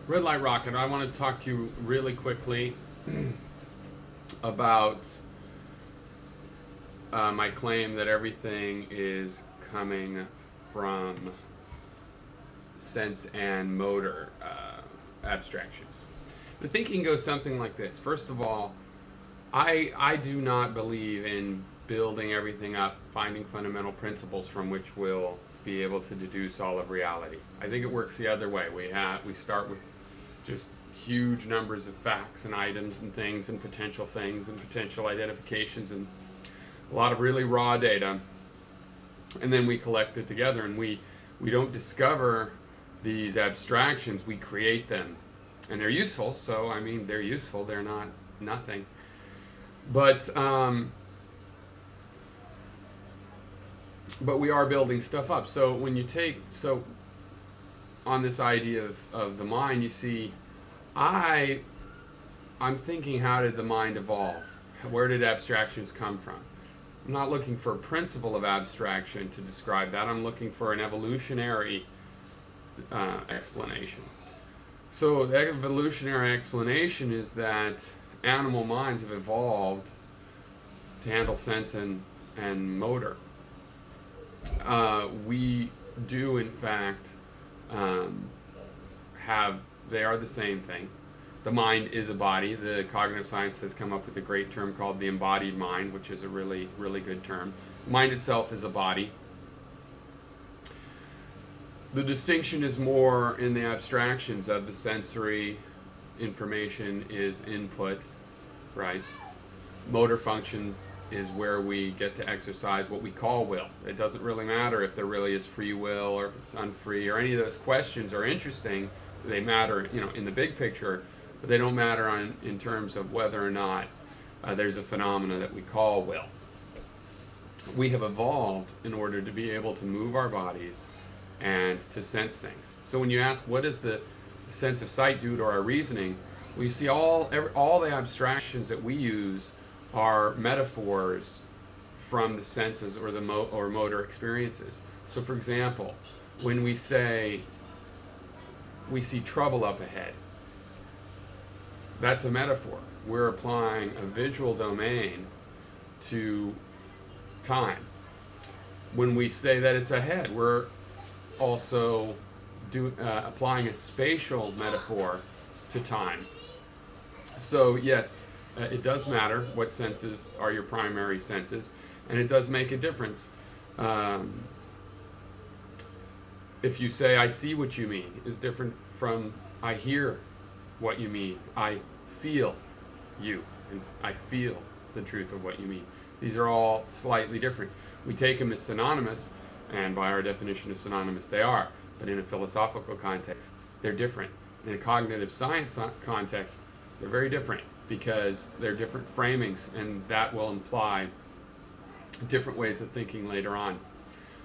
Redliterocket, I want to talk to you really quickly about my claim that everything is coming from sense and motor abstractions. The thinking goes something like this. First of all, I do not believe in building everything up, finding fundamental principles from which we'll be able to deduce all of reality. I think it works the other way. We start with just huge numbers of facts and items and things and potential identifications and a lot of really raw data, and then we collect it together, and we don't discover these abstractions, we create them. And they're useful, so I mean they're useful, they're not nothing. But we are building stuff up. So when you on this idea of the mind, you see, I'm thinking, how did the mind evolve? Where did abstractions come from? I'm not looking for a principle of abstraction to describe that. I'm looking for an evolutionary explanation. So the evolutionary explanation is that animal minds have evolved to handle sense and motor. We do, in fact, they are the same thing. The mind is a body. The cognitive science has come up with a great term called the embodied mind, which is a really, really good term. Mind itself is a body. The distinction is more in the abstractions of the sensory information is input, right? Motor function is where we get to exercise what we call will. It doesn't really matter if there really is free will or if it's unfree, or any of those questions are interesting. They matter, in the big picture, but they don't matter in terms of whether or not there's a phenomena that we call will. We have evolved in order to be able to move our bodies and to sense things. So when you ask, what does the sense of sight do to our reasoning, we see all the abstractions that we use are metaphors from the senses or or motor experiences. So for example, when we say we see trouble up ahead, that's a metaphor. We're applying a visual domain to time. When we say that it's ahead, we're also applying a spatial metaphor to time. So yes, it does matter what senses are your primary senses, and it does make a difference. If you say, I see what you mean, is different from I hear what you mean. I feel you, and I feel the truth of what you mean. These are all slightly different. We take them as synonymous, and by our definition of synonymous they are, but in a philosophical context, they're different. In a cognitive science context, they're very different, because they're different framings, and that will imply different ways of thinking later on.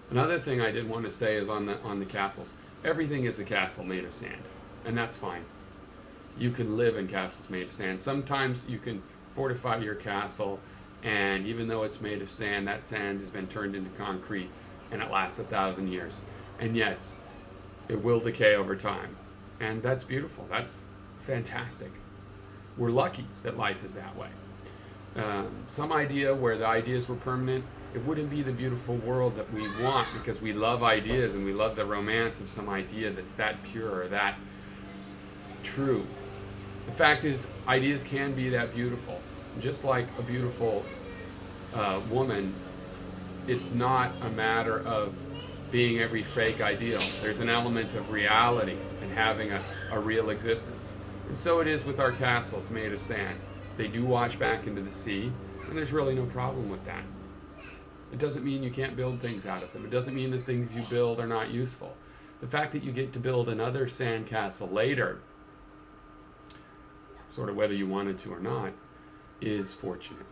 Another thing I did want to say is on the castles. Everything is a castle made of sand, and that's fine. You can live in castles made of sand. Sometimes you can fortify your castle, and even though it's made of sand, that sand has been turned into concrete, and it lasts 1,000 years. And yes, it will decay over time, and that's beautiful. That's fantastic. We're lucky that life is that way. Some idea where the ideas were permanent, it wouldn't be the beautiful world that we want, because we love ideas and we love the romance of some idea that's that pure or that true. The fact is, ideas can be that beautiful. Just like a beautiful woman, it's not a matter of being every fake ideal. There's an element of reality and having a real existence. And so it is with our castles made of sand. They do wash back into the sea, and there's really no problem with that. It doesn't mean you can't build things out of them. It doesn't mean the things you build are not useful. The fact that you get to build another sand castle later, sort of whether you wanted to or not, is fortunate.